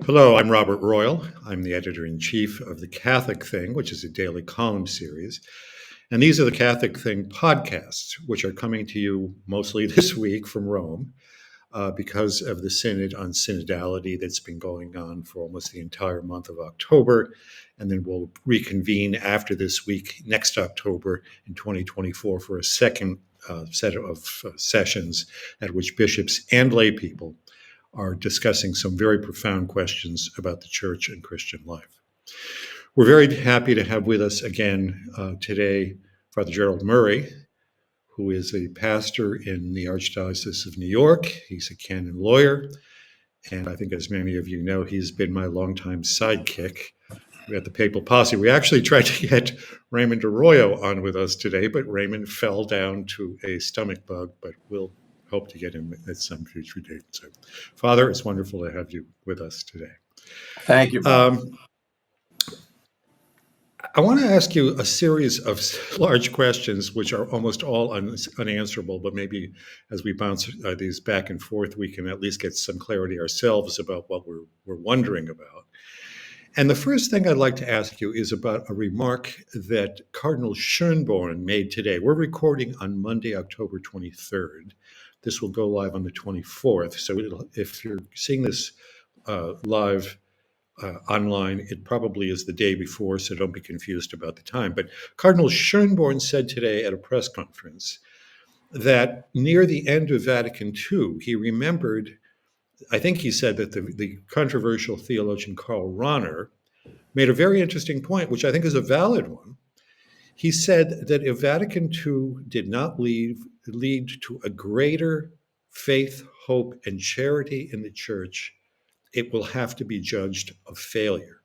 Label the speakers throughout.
Speaker 1: Hello, I'm Robert Royal. I'm the editor-in-chief of The Catholic Thing, which is a daily column series. And these are the Catholic Thing podcasts, which are coming to you mostly this week from Rome because of the Synod on Synodality that's been going on for almost the entire month of October. And then we'll reconvene after this week, next October in 2024, for a second set of sessions at which bishops and lay people are discussing some very profound questions about the church and Christian life. We're very happy to have with us again today Father Gerald Murray, who is a pastor in the Archdiocese of New York. He's a canon lawyer, and I think, as many of you know, he's been my longtime sidekick at the Papal Posse. We actually tried to get Raymond Arroyo on with us today, but Raymond fell down to a stomach bug, but we'll hope to get him at some future date. So, Father, it's wonderful to have you with us today.
Speaker 2: Thank you, Bob.
Speaker 1: I want to ask you a series of large questions, which are almost all unanswerable, but maybe as we bounce these back and forth, we can at least get some clarity ourselves about what we're wondering about. And the first thing I'd like to ask you is about a remark that Cardinal Schönborn made today. We're recording on Monday, October 23rd. This will go live on the 24th. So if you're seeing this live online, it probably is the day before, so don't be confused about the time. But Cardinal Schönborn said today at a press conference that near the end of Vatican II, he remembered, I think he said that the controversial theologian Karl Rahner made a very interesting point, which I think is a valid one. He said that if Vatican II did not lead to a greater faith, hope, and charity in the church, it will have to be judged a failure.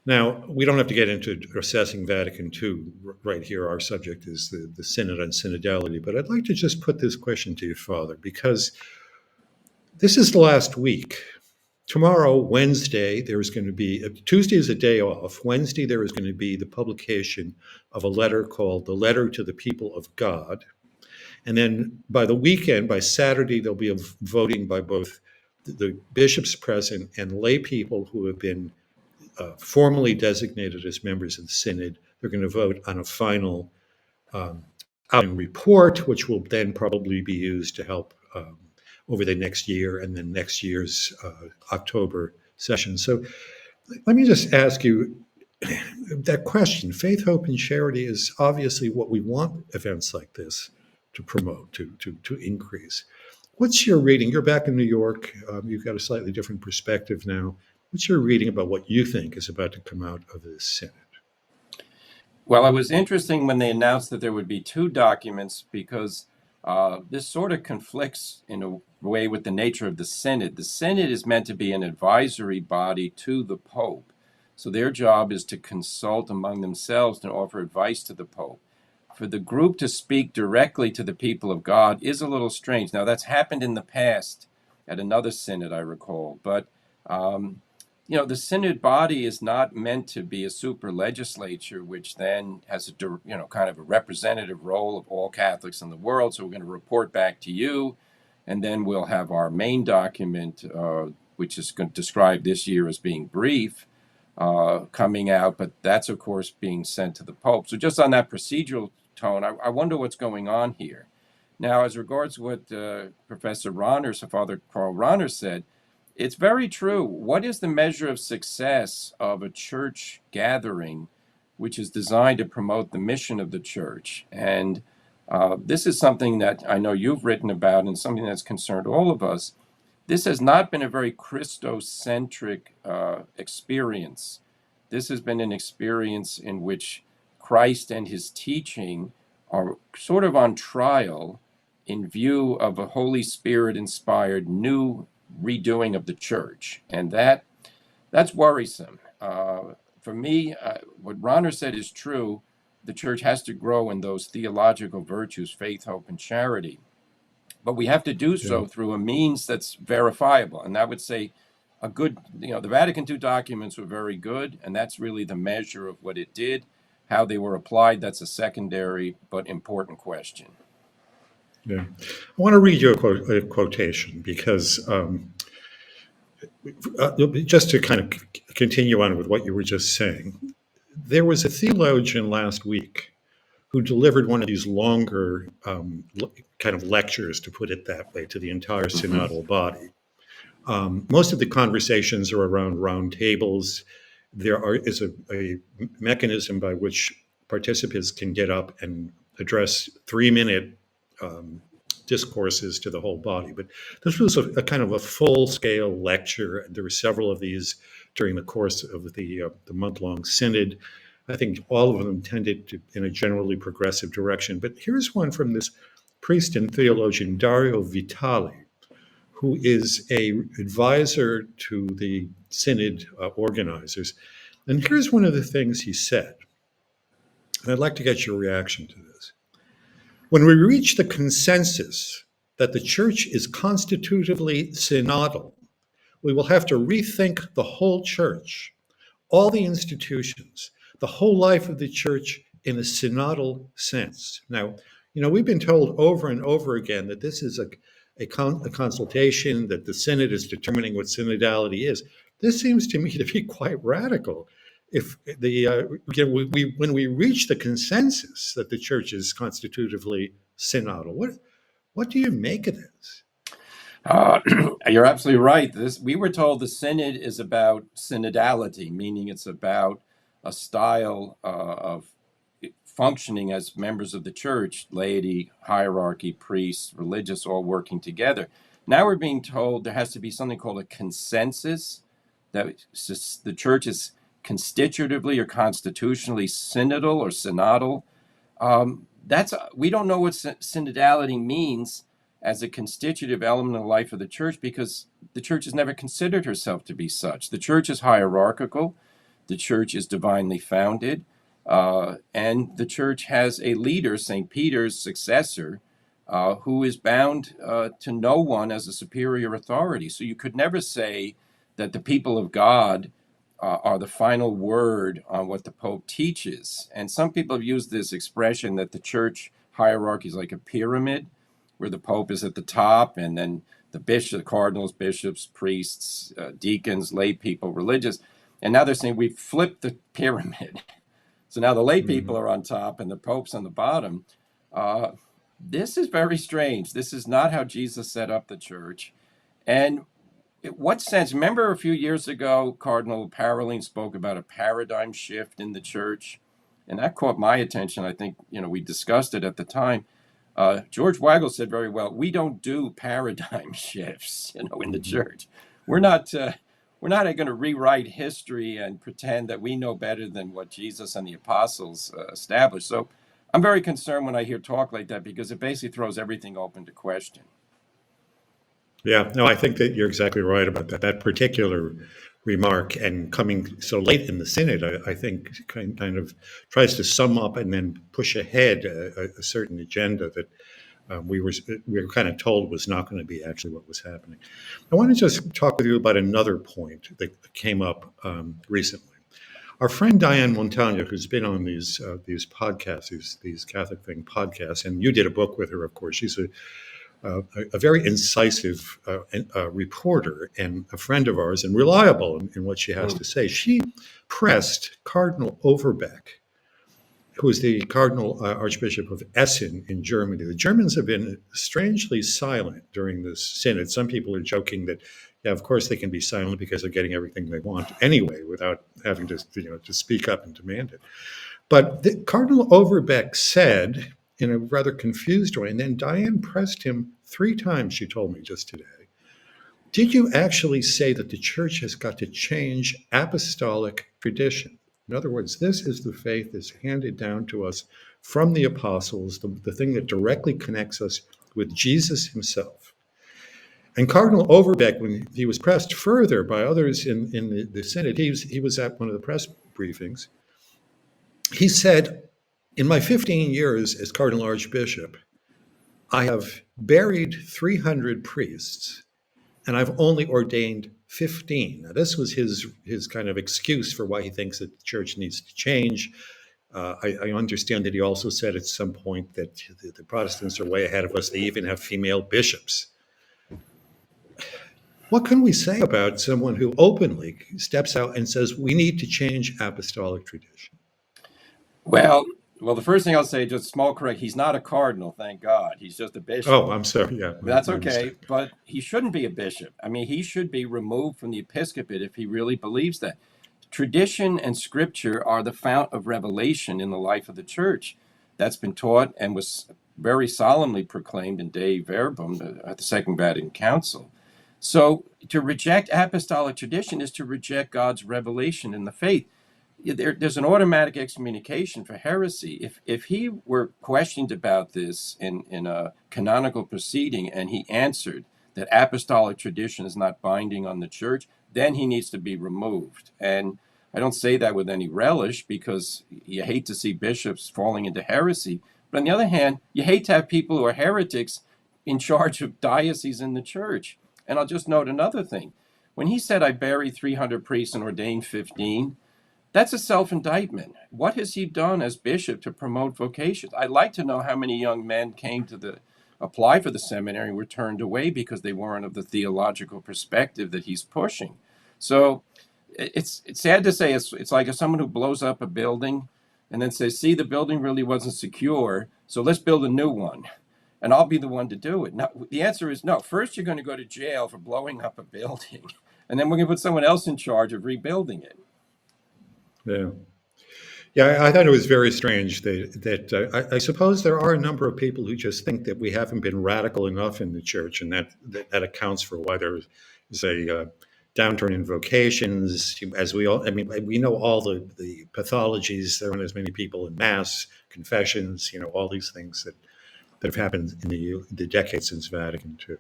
Speaker 1: Now, we don't have to get into assessing Vatican II right here. Our subject is the Synod on Synodality. But I'd like to just put this question to you, Father, because this is the last week. Tomorrow, Wednesday, there's going to be, Tuesday is a day off. Wednesday, there is going to be the publication of a letter called The Letter to the People of God. And then by the weekend, by Saturday, there'll be a voting by both the bishops present and lay people who have been formally designated as members of the Synod. They're going to vote on a final report, which will then probably be used to help over the next year and then next year's October session. So let me just ask you that question. Faith, hope, and charity is obviously what we want events like this to promote, to increase. What's your reading? You're back in New York. You've got a slightly different perspective now. What's your reading about what you think is about to come out of this Synod?
Speaker 2: Well, it was interesting when they announced that there would be two documents because this sort of conflicts in a way with the nature of the Synod. The Synod is meant to be an advisory body to the Pope. So their job is to consult among themselves and offer advice to the Pope. For the group to speak directly to the people of God is a little strange. Now, that's happened in the past at another Synod, I recall. But, the Synod body is not meant to be a super legislature, which then has a, kind of a representative role of all Catholics in the world. So we're going to report back to you, and then we'll have our main document, which is going to describe this year as being brief, coming out. But that's, of course, being sent to the Pope. So just on that procedural tone, I wonder what's going on here. Now, as regards what Professor Rahner, so Father Karl Rahner said, it's very true. What is the measure of success of a church gathering which is designed to promote the mission of the church? And this is something that I know you've written about and something that's concerned all of us. This has not been a very Christocentric experience. This has been an experience in which Christ and his teaching are sort of on trial in view of a Holy Spirit-inspired new redoing of the church. And that's worrisome. For me, what Rahner said is true. The church has to grow in those theological virtues, faith, hope, and charity. But we have to do so through a means that's verifiable. And I would say a good, the Vatican II documents were very good, and that's really the measure of what it did. How they were applied, that's a secondary but important question.
Speaker 1: Yeah. I want to read you a quotation because Just to kind of continue on with what you were just saying, there was a theologian last week who delivered one of these longer kind of lectures, to put it that way, to the entire
Speaker 2: Hmm.
Speaker 1: synodal body. Most of the conversations are around round tables. Is a mechanism by which participants can get up and address 3-minute um, discourses to the whole body. But this was a kind of a full-scale lecture. There were several of these during the course of the month-long synod. I think all of them tended to in a generally progressive direction. But here's one from this priest and theologian Dario Vitali, who is a advisor to the synod organizers. And here's one of the things he said, and I'd like to get your reaction to this. When we reach the consensus that the church is constitutively synodal, we will have to rethink the whole church, all the institutions, the whole life of the church in a synodal sense. Now, we've been told over and over again that this is a consultation, that the synod is determining what synodality is. This seems to me to be quite radical. If when we reach the consensus that the church is constitutively synodal, what do you make of this?
Speaker 2: Uh, you're absolutely right. We were told the synod is about synodality, meaning it's about a style of functioning as members of the church, laity, hierarchy, priests, religious, all working together. Now we're being told there has to be something called a consensus, that the church is constitutively or constitutionally synodal or synodal. That's We don't know what synodality means as a constitutive element of the life of the church, because the church has never considered herself to be such. The church is hierarchical. The church is divinely founded. And the church has a leader, St. Peter's successor, who is bound to no one as a superior authority. So you could never say that the people of God are the final word on what the Pope teaches. And some people have used this expression that the church hierarchy is like a pyramid, where the Pope is at the top, and then the bishop, cardinals, bishops, priests, deacons, lay people, religious. And now they're saying we've flipped the pyramid. So now the lay people
Speaker 1: Mhm.
Speaker 2: are on top and the Pope's on the bottom. This is very strange. This is not how Jesus set up the church. And in what sense? Remember a few years ago, Cardinal Parolin spoke about a paradigm shift in the church, and that caught my attention. I think we discussed it at the time. George Weigel said very well, we don't do paradigm shifts, in the
Speaker 1: Mhm.
Speaker 2: church. We're not going to rewrite history and pretend that we know better than what Jesus and the apostles established. So I'm very concerned when I hear talk like that, because it basically throws everything open to question.
Speaker 1: Yeah, no, I think that you're exactly right about that. That particular remark, and coming so late in the synod, I think kind of tries to sum up and then push ahead a certain agenda that we were kind of told was not going to be actually what was happening. I want to just talk with you about another point that came up recently. Our friend Diane Montagna, who's been on these podcasts, these Catholic Thing podcasts, and you did a book with her, of course. She's a very incisive reporter and a friend of ours, and reliable in what she has
Speaker 2: Mm.
Speaker 1: to say. She pressed Cardinal Overbeck, who is the Cardinal Archbishop of Essen in Germany. The Germans have been strangely silent during this synod. Some people are joking that, yeah, of course they can be silent because they're getting everything they want anyway, without having to speak up and demand it. But Cardinal Overbeck said in a rather confused way, and then Diane pressed him 3 times, she told me just today, did you actually say that the church has got to change apostolic tradition? In other words, this is the faith that's handed down to us from the apostles, the thing that directly connects us with Jesus himself. And Cardinal Overbeck, when he was pressed further by others in the Synod, he was at one of the press briefings. He said, in my 15 years as Cardinal Archbishop, I have buried 300 priests and I've only ordained 15. Now, this was his kind of excuse for why he thinks that the church needs to change. I understand that he also said at some point that the Protestants are way ahead of us. They even have female bishops. What can we say about someone who openly steps out and says we need to change apostolic tradition?
Speaker 2: Well, well, the first thing I'll say, just small correct, he's not a cardinal, thank God. He's just a bishop.
Speaker 1: Oh, I'm sorry. Yeah,
Speaker 2: That's
Speaker 1: my
Speaker 2: okay,
Speaker 1: mistake.
Speaker 2: but he shouldn't be a bishop. I mean, he should be removed from the episcopate if he really believes that. Tradition and scripture are the fount of revelation in the life of the church. That's been taught and was very solemnly proclaimed in Dei Verbum at the Second Vatican Council. So to reject apostolic tradition is to reject God's revelation in the faith. There's an automatic excommunication for heresy. If he were questioned about this in a canonical proceeding and he answered that apostolic tradition is not binding on the church, then he needs to be removed. And I don't say that with any relish because you hate to see bishops falling into heresy. But on the other hand, you hate to have people who are heretics in charge of dioceses in the church. And I'll just note another thing. When he said, I buried 300 priests and ordained 15, that's a self-indictment. What has he done as bishop to promote vocations? I'd like to know how many young men came to apply for the seminary and were turned away because they weren't of the theological perspective that he's pushing. So it's sad to say it's like if someone who blows up a building and then says, see, the building really wasn't secure, so let's build a new one. And I'll be the one to do it. No, the answer is no. First, you're going to go to jail for blowing up a building, and then we're going to put someone else in charge of rebuilding it.
Speaker 1: Yeah. Yeah, I thought it was very strange I suppose there are a number of people who just think that we haven't been radical enough in the church, and that accounts for why there is a downturn in vocations. As we all, I mean, we know all the pathologies. There aren't as many people in mass, confessions, all these things that have happened in the decades since Vatican II.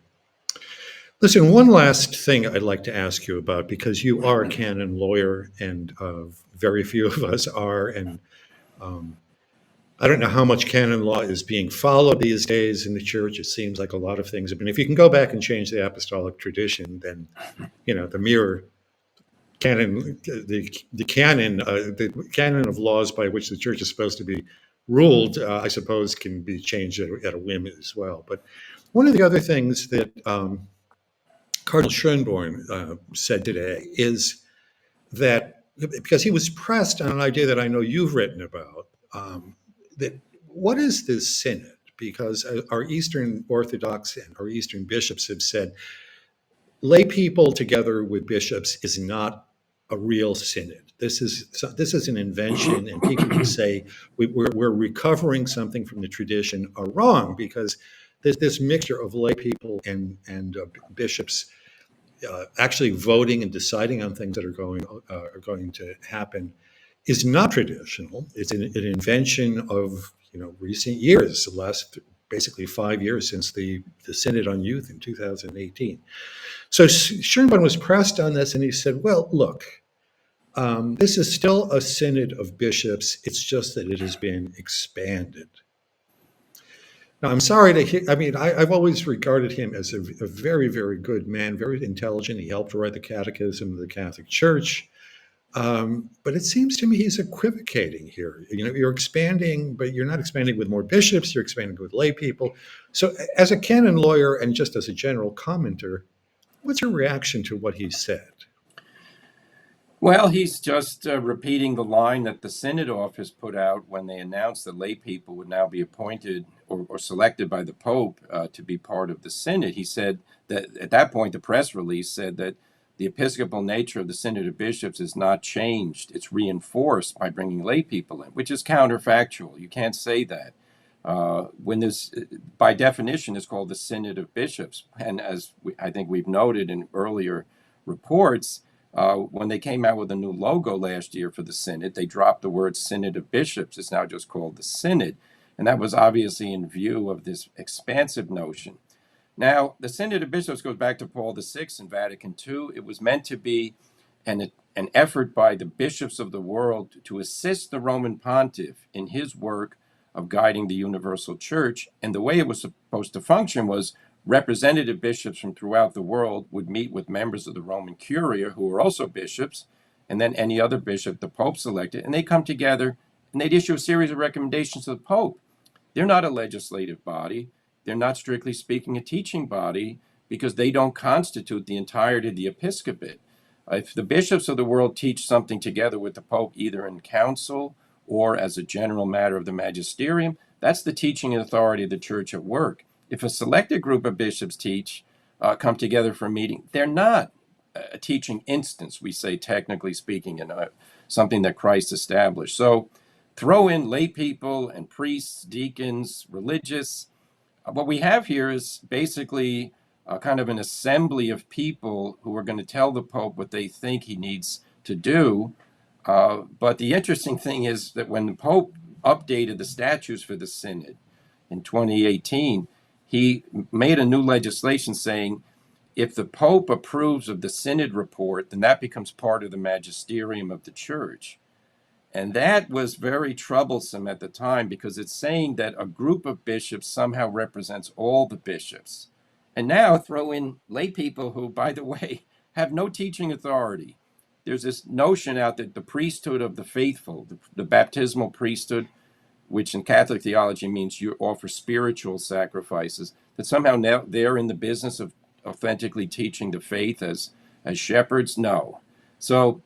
Speaker 1: Listen, one last thing I'd like to ask you about, because you are a canon lawyer, and very few of us are, and I don't know how much canon law is being followed these days in the church. It seems like a lot of things have been. If you can go back and change the apostolic tradition, then the mere canon, the canon of laws by which the church is supposed to be ruled, I suppose, can be changed at a whim as well. But one of the other things that Cardinal Schönborn said today is that, because he was pressed on an idea that I know you've written about, that what is this synod? Because our Eastern Orthodox and our Eastern bishops have said lay people together with bishops is not a real synod. This is an invention, and people who say we're recovering something from the tradition are wrong, because this mixture of lay people and bishops actually voting and deciding on things that are going to happen is not traditional. It's an invention of recent years, the last basically 5 years since the Synod on Youth in 2018. So Schönborn was pressed on this, and he said, "Well, look, this is still a synod of bishops. It's just that it has been expanded." Now, I'm sorry to hear. I mean, I've always regarded him as a very, very good man, very intelligent. He helped write the Catechism of the Catholic Church. But it seems to me he's equivocating here. You're expanding, but you're not expanding with more bishops. You're expanding with lay people. So, as a canon lawyer and just as a general commenter, what's your reaction to what he said?
Speaker 2: Well, he's just repeating the line that the Synod office put out when they announced that lay people would now be appointed or selected by the Pope to be part of the Synod. He said that at that point, the press release said that the episcopal nature of the Synod of Bishops is not changed. It's reinforced by bringing lay people in, which is counterfactual. You can't say that. When this, by definition, is called the Synod of Bishops. And as I think we've noted in earlier reports, when they came out with a new logo last year for the Synod, they dropped the word Synod of Bishops. It's now just called the Synod. And that was obviously in view of this expansive notion. Now, the Synod of Bishops goes back to Paul VI in Vatican II. It was meant to be an effort by the bishops of the world to assist the Roman pontiff in his work of guiding the universal church. And the way it was supposed to function was representative bishops from throughout the world would meet with members of the Roman Curia, who were also bishops, and then any other bishop the Pope selected, and they come together and they'd issue a series of recommendations to the Pope. They're not a legislative body. They're not, strictly speaking, a teaching body. because they don't constitute the entirety of the episcopate. If the bishops of the world teach something together with the Pope, either in council or as a general matter of the magisterium, that's the teaching authority of the Church at work. If a selected group of bishops come together for a meeting, they're not a teaching instance, we say, technically speaking, something that Christ established. So throw in lay people and priests, deacons, religious. What we have here is basically kind of an assembly of people who are going to tell the Pope what they think he needs to do. But the interesting thing is that when the Pope updated the statutes for the Synod in 2018, he made a new legislation saying if the Pope approves of the Synod report, then that becomes part of the magisterium of the Church. And that was very troublesome at the time because it's saying that a group of bishops somehow represents all the bishops. And now throw in lay people who, by the way, have no teaching authority. There's this notion out that the priesthood of the faithful, the baptismal priesthood, which in Catholic theology means you offer spiritual sacrifices, that somehow now they're in the business of authentically teaching the faith as shepherds. No. So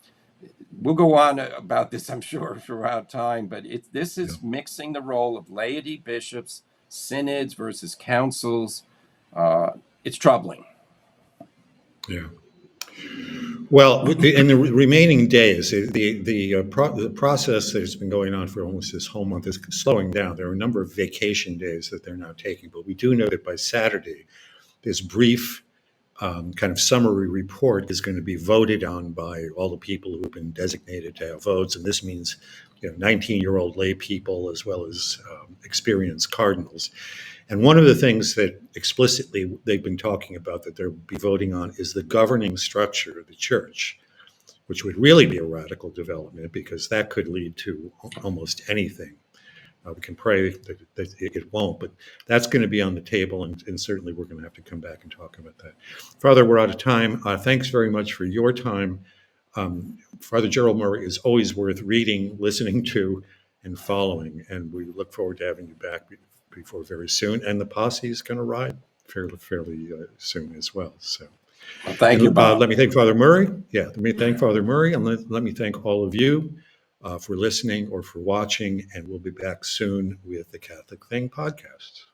Speaker 2: we'll go on about this, I'm sure, throughout time, but this is mixing the role of laity, bishops, synods versus councils. It's troubling.
Speaker 1: Yeah. Well, in the remaining days, the process that's been going on for almost this whole month is slowing down. There are a number of vacation days that they're now taking, but we do know that by Saturday, this brief kind of summary report is going to be voted on by all the people who have been designated to have votes, and this means 19-year-old lay people as well as experienced cardinals. And one of the things that explicitly they've been talking about that they'll be voting on is the governing structure of the church, which would really be a radical development because that could lead to almost anything. We can pray that it won't, but that's going to be on the table, and certainly we're going to have to come back and talk about that. Father, we're out of time. Thanks very much for your time. Father Gerald Murray is always worth reading, listening to, and following, and we look forward to having you back before very soon. And the posse is going to ride fairly soon as well. So,
Speaker 2: well, thank you, Bob.
Speaker 1: Let me thank Father Murray. Yeah, let me thank Father Murray, and let me thank all of you for listening or for watching. And we'll be back soon with the Catholic Thing podcast.